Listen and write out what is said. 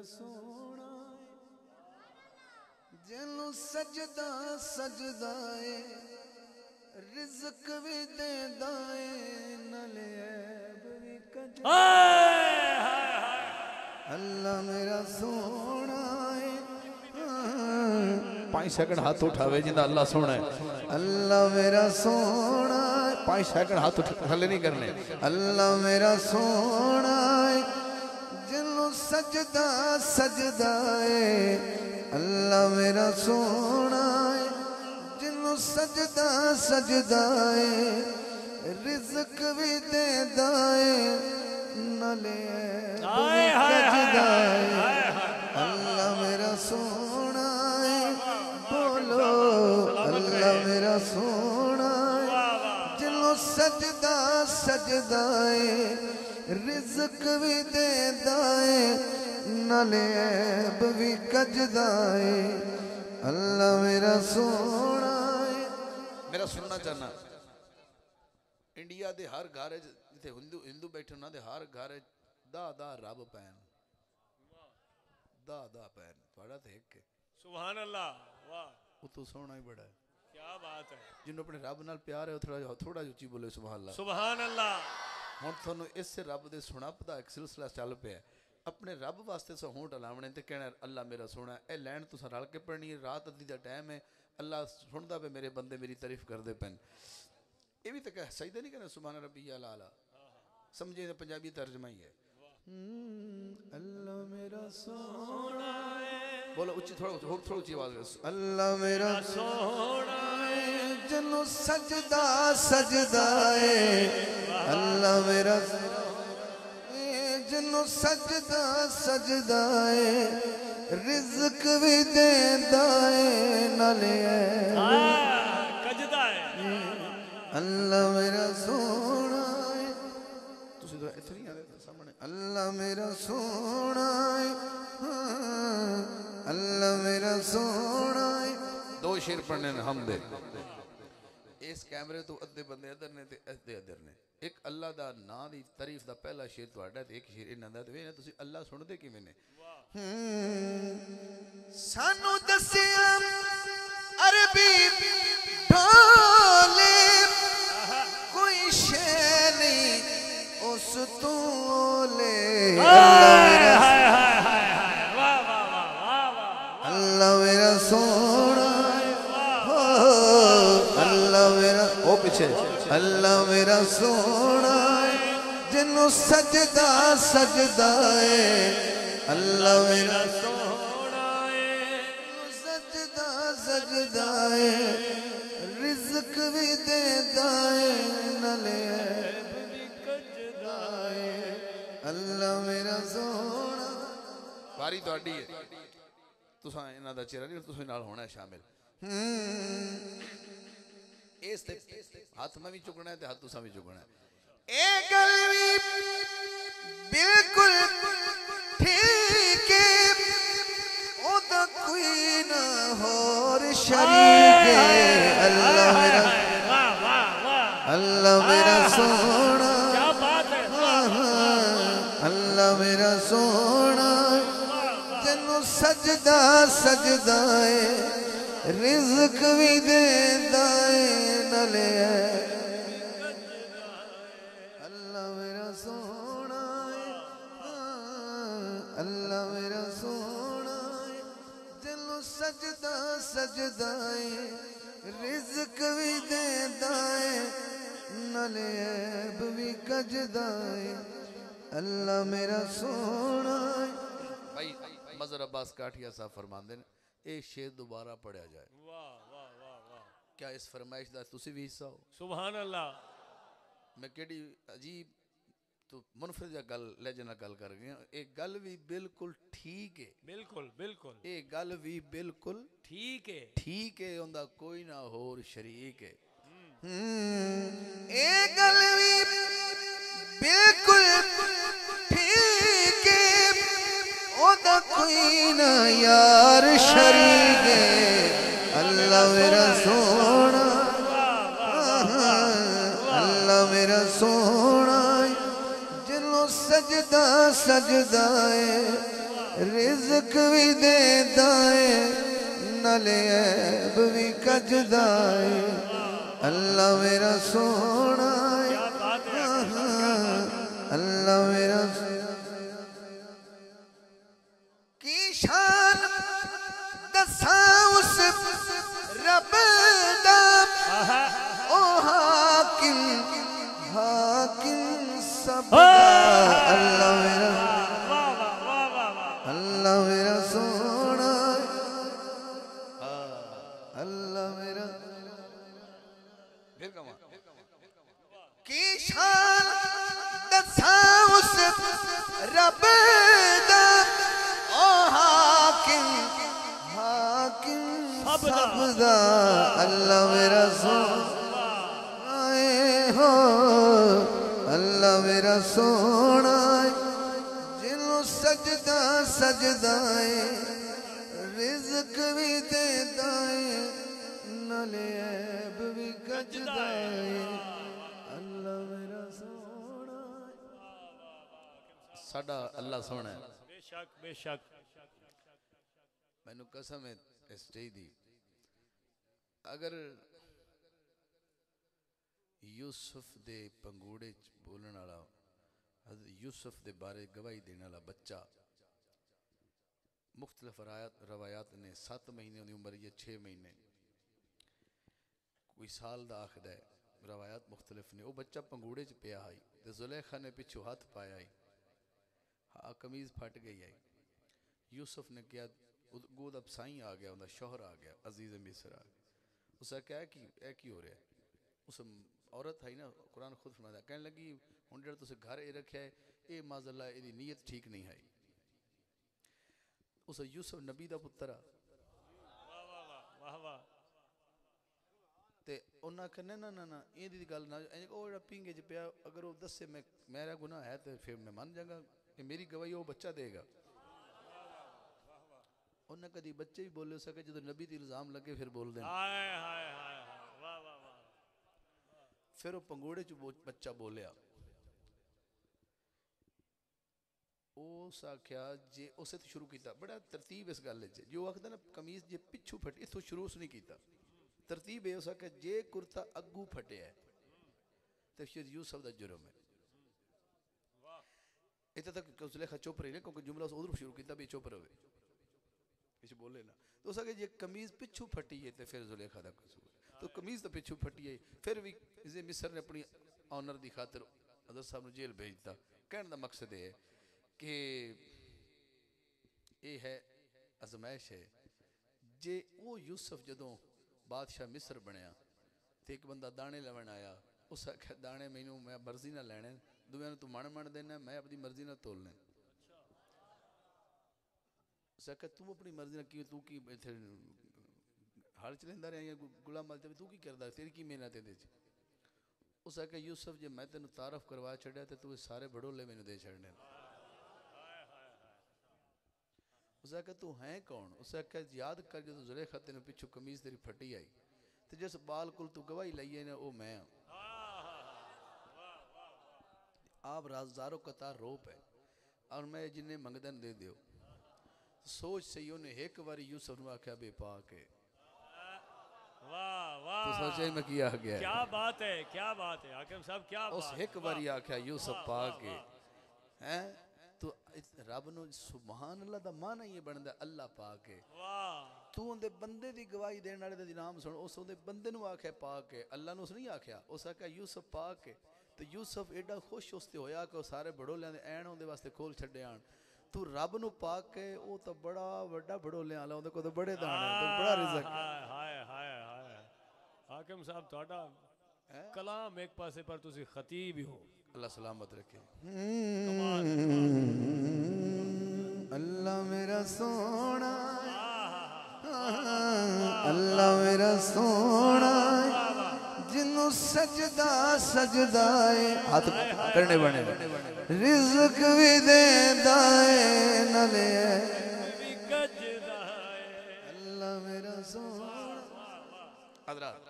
سونا جنوں سجدہ سجدہ ہے رزق بھی دیندا ہے نالے عیب بھی کجدا اللہ میرا سونا ہے 5 سیکنڈ ہاتھ اٹھاوے جندہ اللہ سونا ہے اللہ میرا سونا ہے 5 سیکنڈ ہاتھ تھلے نہیں کرنے اللہ میرا سونا ہے جنوں سجدہ سجدہ ہے اللہ میرا سونا ہے جنوں سجدہ سجدہ ہے رزق بھی دیندا ہے نالے عیب بھی کجدا ہے اللہ میرا سونا ہے بولو اللہ میرا سونا ہے جنوں سجدہ سجدہ ہے رزق بھی دیندا ہے نالے عیب بھی کجدا ہے اللہ میرا سونا ہے میرا سننا چاہنا انڈیا دے ہر گھر جتے ہندو بیٹھے انہاں دے ہر گھر دا رب پین دا پین تھوڑا تے ایک سبحان اللہ واہ وہ تو سونا ہی بڑا ہے کیا بات ہے جنہوں اپنے رب نال پیار ہے تھوڑا جو چی بولے سبحان اللہ سبحان اللہ ہون تھونو اس سے رب دے سنا پتا ایک سلسلہ چل پہ ہے اپنے رب واسطے سو ہونٹ علاونے تے کہنا اللہ میرا سونا ہے اے لینڈ تو سا رل کے پڑھنی ہے رات ادھی دا ٹائم ہے اللہ سندا پہ میرے بندے میری تعریف کر دے پین یہ بھی تو کہ سجدہ نہیں کہنا سبحان ربی اعلیٰ سمجھے پنجابی ترجمہ ہی ہے اللہ میرا سونا ہے بولو اچھی تھوڑا اچھی آواز ہے اللہ میرا سونا ہے جنوں سجدہ سجدہ ہے اللہ میرا جنوں سجدہ سجدہ ہے رزق بھی دیندا ہے نالے کجدا ہے اللہ میرا سونا ہے تسی تو اتنی آدھے سامنے اللہ میرا سونا ہے اللہ میرا سونا ہے 2 شیر پڑھنے نے ہم دے اس کیمرے تو ادھے بندے ادھر نے تے ادھر نے ایک اللہ دا نا دی تعریف دا پہلا شیر تو آڈا تے ایک شیر انہاں دا تے وینا تسی اللہ سن دے کی میں نے سانو دسیا عربی ڈھولے کوئی شے نہیں اس تو لے اللہ میرا سونا اللہ میرا او پیچھے اللہ میرا سونا ہے جنوں سجدہ سجدہ ہے اللہ میرا سونا ہے سجدہ سجدہ ہے رزق بھی دیندا ہے نالے عیب بھی کجدا ہے اللہ میرا سونا باری تو آڈی ہے تو ساں انہاں دا چہرہ نہیں تو ساں نال ہونا ہے شامل اس تے ہاتھ میں بھی چکنا ہے تے ہاتھ تو ساں بھی چکنا ہے اے گل بھی بالکل ٹھیک ہے او دا کوئی نہ ہور شریک ہے اللہ میرا سونا اللہ میرا سونا جنوں سجدہ سجدہ ہے رزق بھی دیندا ہے نالے اللہ میرا سونا ہے اللہ میرا سونا ہے جنوں سجدہ سجدہ ہے رزق بھی دیندا ہے نالے عیب بھی کجدا ہے اللہ میرا سونا ہے بھائی مظہر عباس کاٹھیا صاحب فرمان دیں اے شیر دوبارہ پڑھا جائے کیا اس فرمائش دا تسی بھی حصہ ہو سبحان اللہ میں کیڑی عجیب تو منفرد یا گل لیجنہ گل کر گیا ایک گل بھی بالکل ٹھیک ہے بالکل بالکل ایک گل بھی بالکل ٹھیک ہے ٹھیک ہے اندہ کوئی نہ ہور شریک ہے ایک گل بھی بالکل ٹھیک ہے اندہ کوئی نہ یار شریک ہے اللہ میرا سونا اللہ میرا سونا جنوں سجدہ سجدہ ہے رزق بھی دیندا ہے نالے عیب بھی کجدا ہے اللہ میرا سونا ہے کیا بات ہے حاکم صاحب، کیا بات ہے۔ اللہ میرا کی شان دساں اس رب دا او حاکم حاکم سب دا اللہ میرا واہ واہ واہ واہ واہ۔ اللہ میرا سونا اللہ میرا پھر کہاں کی شان دساں اس رب دا او حاکم حاکم سب دا اللہ میرا سونا ہو اللہ میرا سونا جنوں سجدہ سجدہ رزق بھی دیندا ہے نالے عیب بھی کجدا ہے اللہ میرا سونا ساڈا اللہ سونا ہے بے شک بے شک۔ مینوں قسم ہے اس چیز دی اگر یوسف دے پنگوڑے چ بولن والا حضرت یوسف دے بارے گواہی دینے والا بچہ مختلف روایات نے 7 مہینے دی عمر یا 6 مہینے کوئی سال دا آخد ہے روایات مختلف نے وہ بچہ پنگوڑے چ پیا آئی تے زلیخا نے پچھو ہاتھ پایا آئی ہاں قمیض پھٹ گئی آئی یوسف نے کیا گود اب سائیں آ گیا انہا شوہر آ گیا عزیز مصر آ گیا اسے کہا کہ اے کی ہو رہا ہے اس عورت ہے نا قرآن خود فرماتا ہے کہنے لگی ہن جڑا تسے گھر اے رکھیا ہے اے ماذ اللہ ایدی نیت ٹھیک نہیں ہے اسے یوسف نبی دا پتر آ واہ واہ واہ واہ واہ۔ تے انہاں کہنے نا نا نا یہ دی گل نہ او جڑا پینگے چ پیا اگر وہ دسے میں میرا گناہ ہے تو پھر میں مان جاؤں گا کہ میری گواہی وہ بچہ دے گا انہاں کدی بچے ہی بولے سکے جدو نبی دی الزام لگے پھر بول دیں ہائے ہائے ہائے واہ واہ واہ۔ پھر وہ پنگوڑے چ بچہ بولیا اس آکھیا جے اسے تو شروع کیتا بڑا ترتیب اس گل وچ جو آکھدا نا قمیض جے پچھو پھٹی تو شروع نہیں کیتا ترتیب ہے اس آکھیا جے کرتا اگو پھٹیا ہے تے پھر یوسف دا جرم ہے اتنے تک زلیخا چپ رہی نا کیونکہ جملہ اس ادھر شروع کیتا بھی چپ رہے کچھ بولے نا تو اس آگے یہ قمیض پچھو پھٹی ہے تو پھر زلیخا دا قصور تو قمیض تو پچھو پھٹی ہے پھر بھی عزیز مصر نے اپنی آنر دی خاطر حضرت صاحب نے جیل بھیجتا کہنے دا مقصد ہے کہ یہ ہے ازمائش ہے جے وہ یوسف جدوں بادشاہ مصر بنیا تو ایک بندہ دانے لون آیا اس آکھا دانے مینوں میں مرضی نہ لینے دویاں تو من دینا میں اپنی مرضی نہ تولنے اس آکھا تو اپنی مرضی نہ کیوں تو کی ہر چلیندہ رہے ہیں گلہ ملتے تو کی کردہ تیری کی محنت ہے دیچ اس آکھا یوسف جے میں تینوں تعارف کروا چھڑیا تے تو سارے بڑھو لے میں نے دے چھڑنے اس آکھا تو ہیں کون اس آکھا یاد کر جو زلیخا تینوں پچھو قمیض تیری پھٹی آئی تو جس بال کل تو گواہی لئیے نا او میں آپ رازداروں کا تار روپ ہے اور میں جنہیں منگدن دے دیو سوچ سیوں نے ایک باری یوسف نے آکھا بے پاک ہے واہ واہ تو سوچے میں کیا گیا ہے کیا بات ہے کیا بات ہے حاکم صاحب کیا اس بات ایک باری آکھا یوسف پاک ہے ہیں تو رب نو سبحان اللہ دا معنی یہ بندہ اللہ پاک ہے واہ تو اندے بندے دی گواہی دینے والے دی نام سن اس اندے بندے نو آکھا پاک ہے اللہ نو اس نہیں آکھا اس آکھا یوسف پاک ہے تو یوسف ایڈا خوش اس تے ہویا کہ سارے بڑھو لے آنے این ہوندے واسطے کھول چھڑے آن تو رب نو پاک ہے او تو بڑا بڑا بڑھو لے آنے ہوندے کو تو بڑے دانے تو بڑا رزق ہے ہائے ہائے ہائے ہائے حاکم صاحب تھوڑا کلام ایک پاسے پر تسی خطیب ہی ہو اللہ سلامت رکھے اللہ میرا سونا اللہ میرا سونا جنوں سجدہ سجدہ ہاتھ کرنے بنے رزق بھی دیندا ہے نالے اللہ میرا سونا حضرات